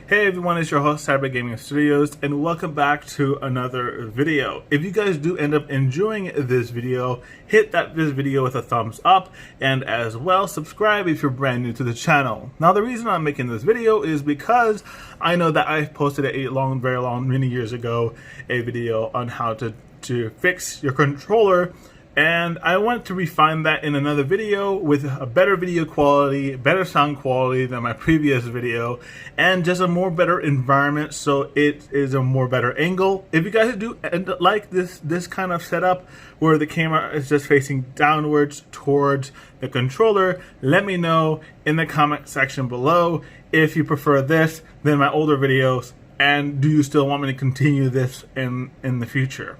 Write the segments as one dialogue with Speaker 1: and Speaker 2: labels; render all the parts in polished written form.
Speaker 1: Hey everyone, it's your host Cyber Gaming Studios and welcome back to another video. If you guys do end up enjoying this video, hit this video with a thumbs up and as well subscribe if you're brand new to the channel. Now the reason I'm making this video is because I know that I posted many years ago a video on how to fix your controller. And I want to refine that in another video with a better video quality, better sound quality than my previous video, and just a more better environment so it is a more better angle. If you guys do like this kind of setup where the camera is just facing downwards towards the controller, let me know in the comment section below if you prefer this than my older videos, and do you still want me to continue this in the future.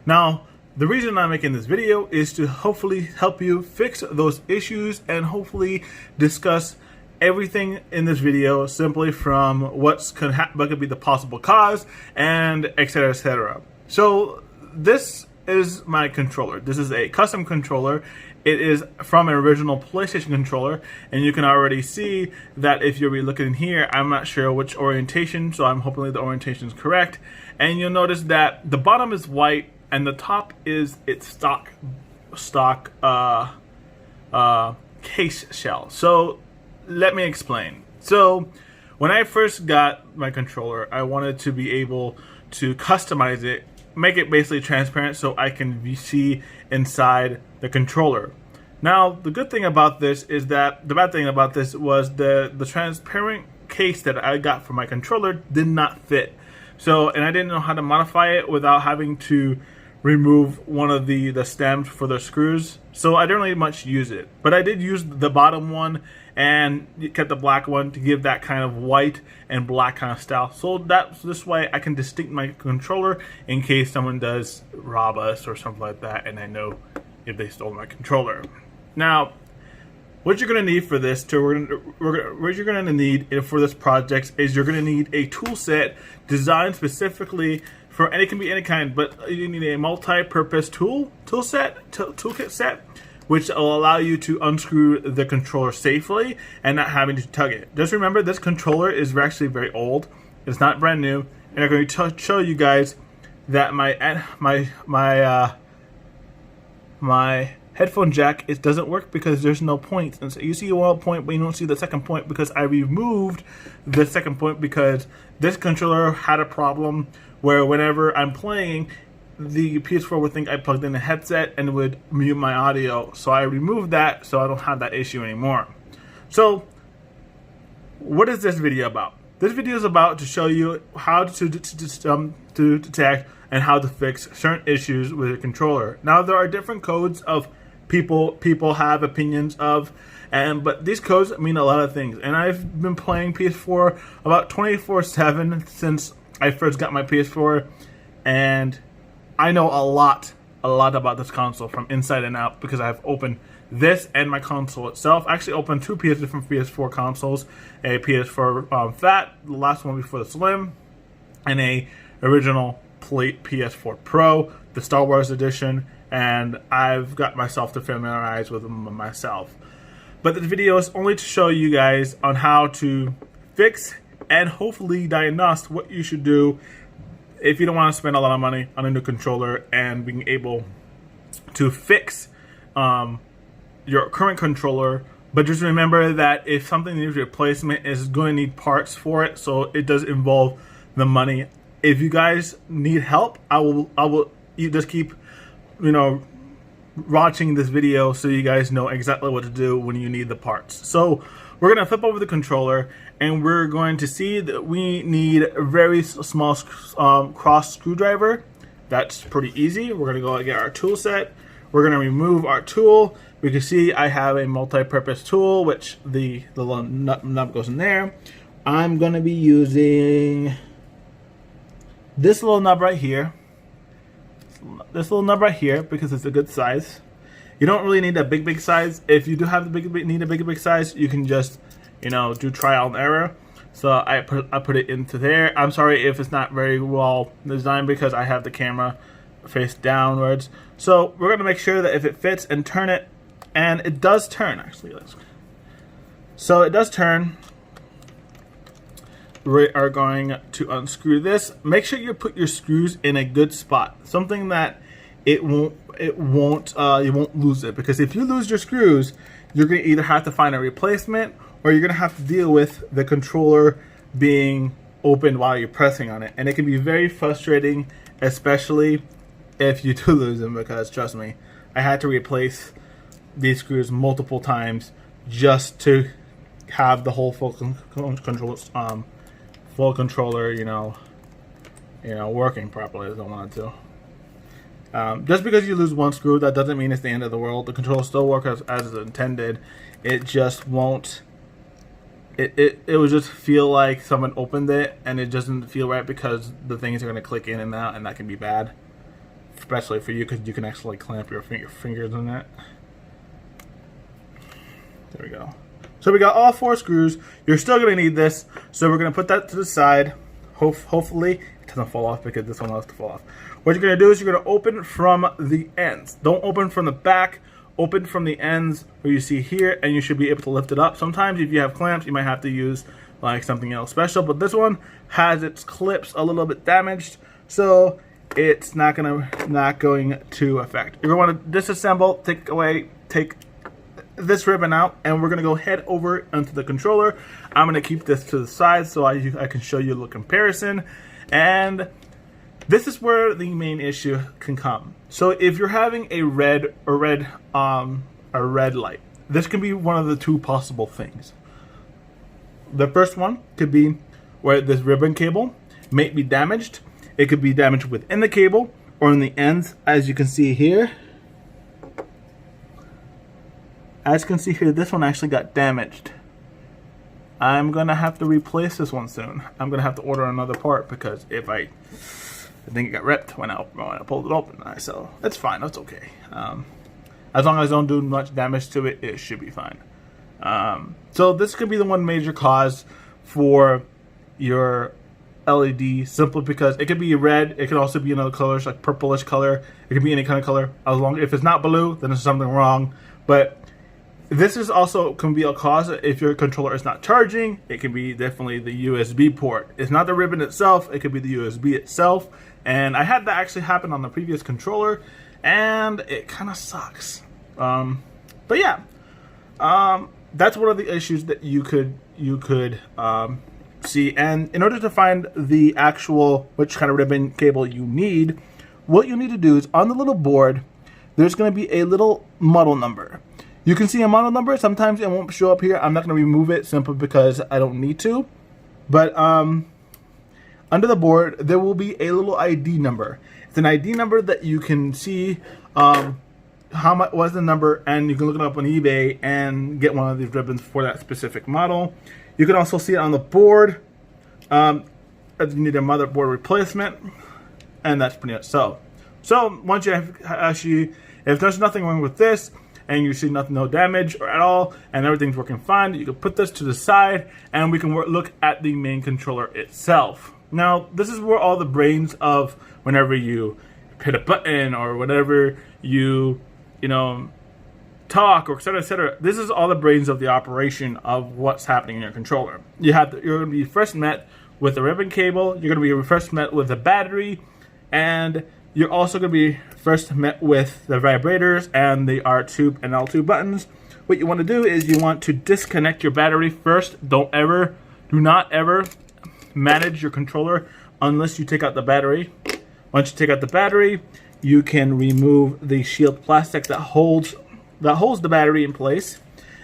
Speaker 1: Now, the reason I'm making this video is to hopefully help you fix those issues and hopefully discuss everything in this video simply from what could be the possible cause and etc. etc. So this is my controller. This is a custom controller. It is from an original PlayStation controller, and you can already see that if you're looking here, I'm not sure which orientation, so I'm hoping the orientation is correct. And you'll notice that the bottom is white and the top is its stock case shell. So let me explain. So when I first got my controller, I wanted to be able to customize it, make it basically transparent so I can see inside the controller. Now the good thing about this is that the bad thing about this was the transparent case that I got for my controller did not fit. So, and I didn't know how to modify it without having to remove one of the stems for the screws. So I didn't really much use it. But I did use the bottom one and kept the black one to give that kind of white and black kind of style. So this way I can distinct my controller in case someone does rob us or something like that, and I know if they stole my controller. Now, what you're going to need for this, what you're going to need for this project is you're going to need a tool set designed specifically for, and it can be any kind, but you need a multi-purpose toolkit set, which will allow you to unscrew the controller safely and not having to tug it. Just remember, this controller is actually very old. It's not brand new, and I'm going to show you guys that my headphone jack, it doesn't work because there's no point. And so you see one point, but you don't see the second point because I removed the second point because this controller had a problem where whenever I'm playing, the PS4 would think I plugged in a headset and would mute my audio. So I removed that so I don't have that issue anymore. So what is this video about? This video is about to show you how to detect and how to fix certain issues with your controller. Now there are different codes of people have opinions of, but these codes mean a lot of things. And I've been playing PS4 about 24/7 since I first got my PS4, and I know a lot about this console from inside and out because I've opened this and my console itself. I actually opened two different PS4 consoles, a PS4 Fat, the last one before the Slim, and a original PS4 Pro, the Star Wars edition, and I've got myself to familiarize with them myself. But this video is only to show you guys on how to fix and hopefully diagnose what you should do if you don't want to spend a lot of money on a new controller and being able to fix your current controller. But just remember that if something needs replacement, it's going to need parts for it, so it does involve the money. If you guys need help, you just keep watching this video so you guys know exactly what to do when you need the parts. So we're going to flip over the controller and we're going to see that we need a very small cross screwdriver. That's pretty easy. We're going to go get our tool set. We're going to remove our tool. We can see I have a multi-purpose tool, which the little nut goes in there. I'm going to be using this little nub right here. This little nub right here because it's a good size. You don't really need a big size. If you do have need a big size, you can just do trial and error. So I put it into there. I'm sorry if it's not very well designed because I have the camera face downwards. So we're going to make sure that if it fits and turn it, and it does turn actually. So it does turn. we are going to unscrew this. Make sure you put your screws in a good spot, something that you won't lose it, because if you lose your screws, you're going to either have to find a replacement or you're going to have to deal with the controller being opened while you're pressing on it, and it can be very frustrating, especially if you do lose them, because trust me, I had to replace these screws multiple times just to have the whole full controller, working properly as I wanted to. Just because you lose one screw, that doesn't mean it's the end of the world. The controller still works as intended. It just won't. It will just feel like someone opened it, and it doesn't feel right because the things are going to click in and out, and that can be bad, especially for you, because you can actually clamp your fingers on that. There we go. So we got all 4 screws. You're still going to need this, so we're going to put that to the side. Hopefully it doesn't fall off, because this one has to fall off. What you're going to do is you're going to open from the ends. Don't open from the back. Open from the ends where you see here, and you should be able to lift it up. Sometimes if you have clamps, you might have to use like something else special, but this one has its clips a little bit damaged, so it's not going to affect. You're going to want to disassemble, take this ribbon out, and we're going to go head over onto the controller. I'm going to keep this to the side so I can show you a little comparison, and this is where the main issue can come. So if you're having a red light, this can be one of the 2 possible things. The first one could be where this ribbon cable may be damaged. It could be damaged within the cable or in the ends, as you can see here. As you can see here, this one actually got damaged. I'm gonna have to replace this one soon. I'm gonna have to order another part, because if I think it got ripped when I pulled it open. So that's fine. That's okay. As long as I don't do much damage to it, it should be fine. So this could be the one major cause for your LED, simply because it could be red. It could also be another color, like purplish color. It could be any kind of color. If it's not blue, then there's something wrong. But this is also can be a cause if your controller is not charging. It can be definitely the USB port. It's not the ribbon itself. It could be the USB itself. And I had that actually happen on the previous controller, and it kind of sucks. But yeah, that's one of the issues that you could see. And in order to find the actual which kind of ribbon cable you need, what you need to do is on the little board, there's going to be a little model number. You can see a model number. Sometimes it won't show up here. I'm not going to remove it simply because I don't need to. But under the board, there will be a little ID number. It's an ID number that you can see how much was the number, and you can look it up on eBay and get one of these ribbons for that specific model. You can also see it on the board. You need a motherboard replacement, and that's pretty much so. So once you have actually, if there's nothing wrong with this, and you see no damage or at all, and everything's working fine, you can put this to the side, and we can look at the main controller itself. Now, this is where all the brains of whenever you hit a button or whenever you talk, or etc. This is all the brains of the operation of what's happening in your controller. You're going to be first met with the ribbon cable. You're going to be first met with the battery, and you're also going to be first met with the vibrators and the R2 and L2 buttons. What you want to do is you want to disconnect your battery first. Do not ever manage your controller unless you take out the battery. Once you take out the battery, you can remove the shield plastic that holds the battery in place,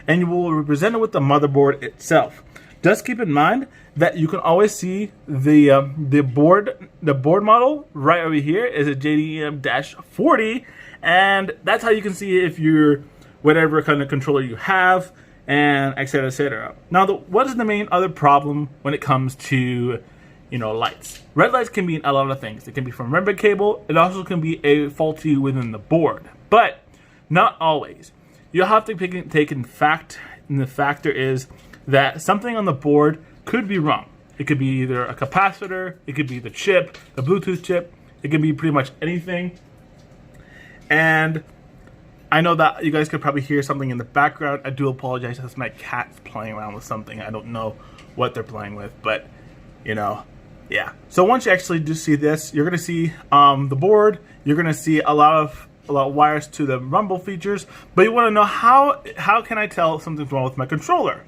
Speaker 1: and you will represent it with the motherboard itself. Just keep in mind that you can always see the board model right over here is a JDM-40, and that's how you can see if you're whatever kind of controller you have, and etc. etc. Now, what is the main other problem when it comes to lights? Red lights can mean a lot of things. It can be from ribbon cable. It also can be a faulty within the board, but not always. You'll have to take in fact, and the factor is that something on the board could be wrong. It could be either a capacitor, it could be the chip, the Bluetooth chip, it can be pretty much anything. And I know that you guys could probably hear something in the background. I do apologize, that's my cat's playing around with something. I don't know what they're playing with, but Yeah. So once you actually do see this, you're going to see the board. You're going to see a lot of wires to the rumble features. But you want to know how can I tell something's wrong with my controller?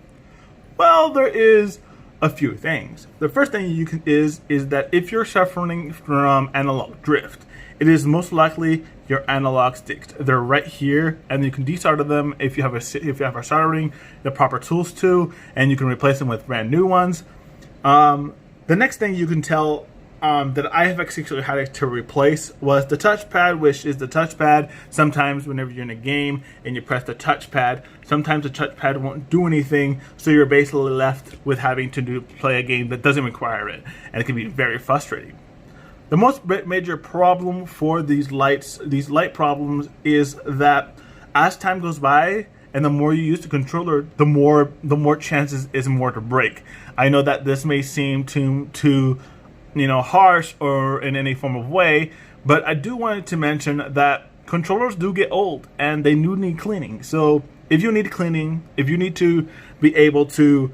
Speaker 1: Well, there is a few things. The first thing you can is that if you're suffering from analog drift, it is most likely your analog sticks. They're right here, and you can desolder them if you have a soldering the proper tools to, and you can replace them with brand new ones. The next thing you can tell that I have actually had to replace was the touchpad, which is the touchpad. Sometimes whenever you're in a game and you press the touchpad, sometimes the touchpad won't do anything, so you're basically left with having to play a game that doesn't require it, and it can be very frustrating. The most major problem for these light problems is that as time goes by and the more you use the controller, the more chances is more to break. I know that this may seem too harsh or in any form of way, but I do want to mention that controllers do get old and they do need cleaning. So if you need cleaning, if you need to be able to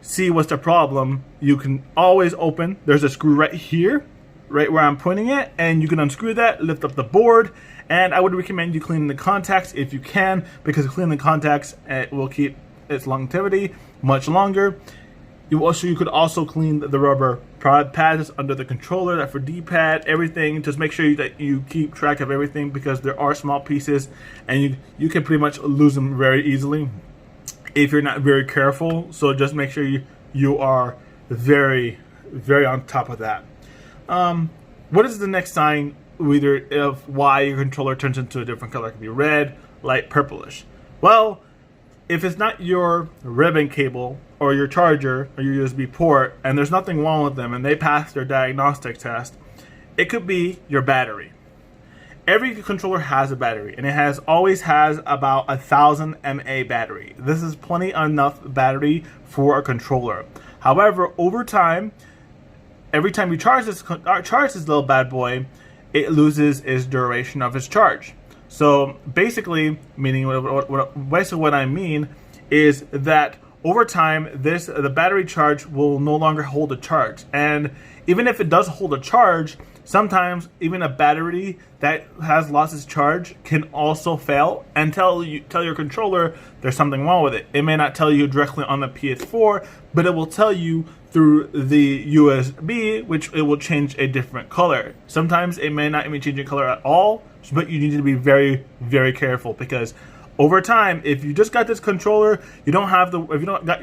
Speaker 1: see what's the problem, you can always open. There's a screw right here, right where I'm pointing it, and you can unscrew that, lift up the board, and I would recommend you cleaning the contacts if you can, because cleaning the contacts will keep its longevity much longer. You could also clean the rubber pads under the controller, that for D-pad, everything. Just make sure that you keep track of everything, because there are small pieces and you can pretty much lose them very easily if you're not very careful. So just make sure you are very, very on top of that. What is the next sign either of why your controller turns into a different color? It could be red, light purplish. Well, if it's not your ribbon cable or your charger or your USB port and there's nothing wrong with them and they pass their diagnostic test, it could be your battery. Every controller has a battery, and it always has about 1,000 mAh battery. This is plenty enough battery for a controller. However, over time, every time you charge this little bad boy, it loses its duration of its charge. So basically, what I mean is that over time, the battery charge will no longer hold a charge. And even if it does hold a charge, sometimes even a battery that has lost its charge can also fail and tell your controller there's something wrong with it. It may not tell you directly on the PS4, but it will tell you through the USB, which it will change a different color. Sometimes it may not even change a color at all, but you need to be very, very careful, because over time, if you just got this controller, you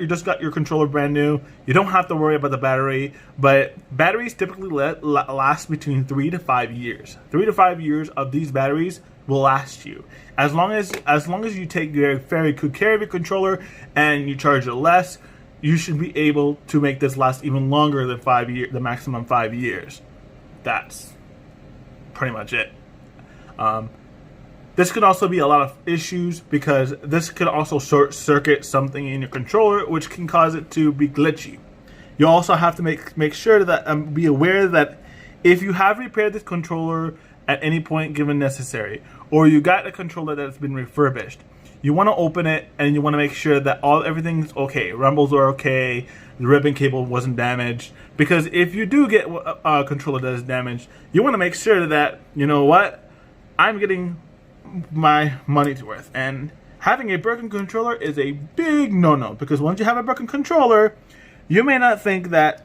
Speaker 1: just got your controller brand new, you don't have to worry about the battery. But batteries typically last between 3 to 5 years. 3 to 5 years of these batteries will last you. As long as you take very good care of your controller and you charge it less, you should be able to make this last even longer than 5 years, the maximum 5 years. That's pretty much it. This could also be a lot of issues, because this could also short circuit something in your controller, which can cause it to be glitchy. You also have to make sure that be aware that if you have repaired this controller at any point given necessary, or you got a controller that's been refurbished, you want to open it and you want to make sure that everything's okay. Rumbles are okay. The ribbon cable wasn't damaged. Because if you do get a controller that is damaged, you want to make sure that, you know what, I'm getting my money's worth. And having a broken controller is a big no-no, because once you have a broken controller, you may not think that,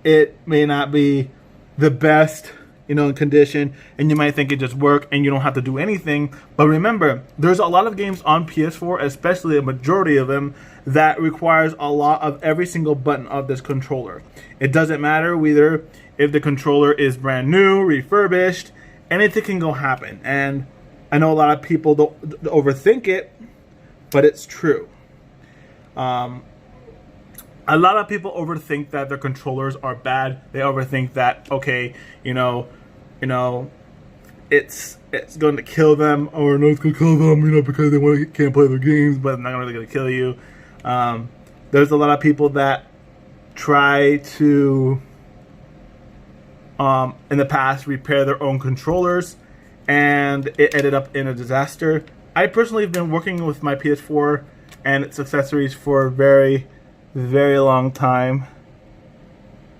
Speaker 1: it may not be the best in condition, and you might think it just worked and you don't have to do anything. But remember, there's a lot of games on PS4, especially a majority of them, that requires a lot of every single button of this controller. It doesn't matter whether if the controller is brand new, refurbished, anything can go happen. And I know a lot of people don't overthink it, but it's true. A lot of people overthink that their controllers are bad. They overthink that, okay, it's going to kill them, or no, it's going to kill them, because they can't play their games, but it's not really going to kill you. There's a lot of people that try to, in the past, repair their own controllers, and it ended up in a disaster. I personally have been working with my PS4 and its accessories for a very, very long time,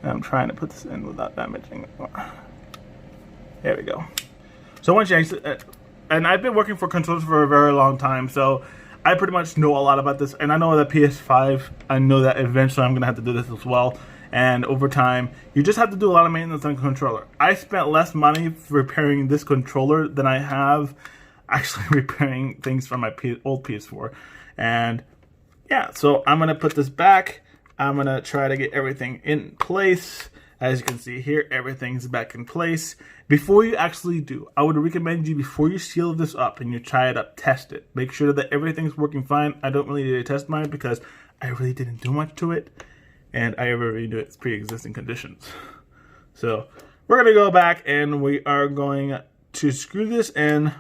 Speaker 1: And I'm trying to put this in without damaging it. There we go. So once you actually, and I've been working for controllers for a very long time, so I pretty much know a lot about this. And I know that PS5, I know that eventually I'm going to have to do this as well. And over time, you just have to do a lot of maintenance on the controller. I spent less money repairing this controller than I have actually repairing things from my old PS4. And yeah, so I'm going to put this back. I'm going to try to get everything in place. As you can see here, everything's back in place. Before you actually do, I would recommend you, before you seal this up and you try it up, test it. Make sure that everything's working fine. I don't really need to test mine because I really didn't do much to it. And I ever redo its pre-existing conditions. So we're going to go back and we are going to screw this in.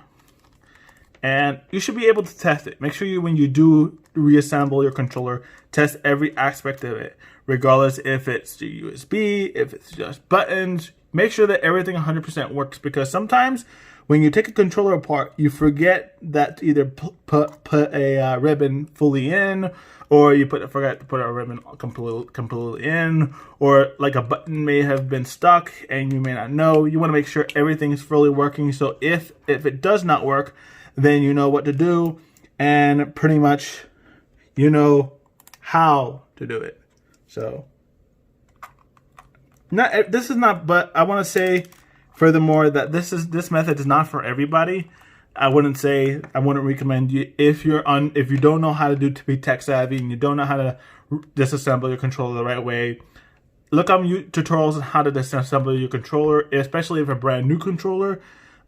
Speaker 1: And you should be able to test it. Make sure you, when you do reassemble your controller, test every aspect of it. Regardless if it's the USB, if it's just buttons. Make sure that everything 100% works. Because sometimes when you take a controller apart, you forget that to either put a ribbon fully in, or you forgot to put a ribbon completely in, or like a button may have been stuck and you may not know. You want to make sure everything is fully working. So if it does not work, then you know what to do, and pretty much you know how to do it. So this is not, but I want to say furthermore that this method is not for everybody. I wouldn't recommend you if you don't know how to be tech savvy and you don't know how to disassemble your controller the right way. Look up tutorials on how to disassemble your controller, especially if a brand new controller,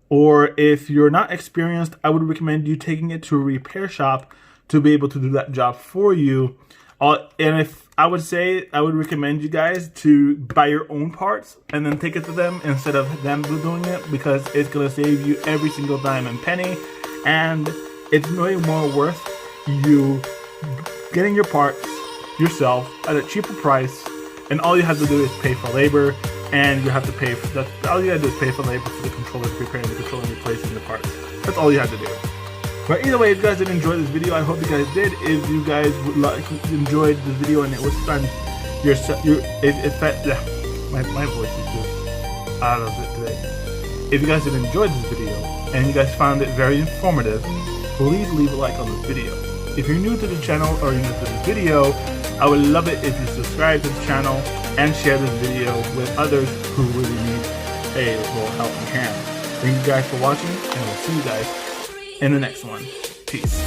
Speaker 1: or if you're not experienced. I would recommend you taking it to a repair shop to be able to do that job for you. And if I would recommend you guys to buy your own parts and then take it to them instead of them doing it, because it's going to save you every single dime and penny, and it's way more worth you getting your parts yourself at a cheaper price, and all you have to do is pay for labor, and you have to pay for that. All you have to do is pay for labor for the controller, preparing the controller, and replacing the parts. That's all you have to do. But either way, if you guys did enjoy this video, I hope you guys did. If you guys enjoyed the video and it was fun, my voice is just out of it today. If you guys did enjoy this video and you guys found it very informative, please leave a like on this video. If you're new to the channel or you're new to this video, I would love it if you subscribe to the channel and share this video with others who really need a little helping hand. Thank you guys for watching, and we'll see you guys in the next one. Peace.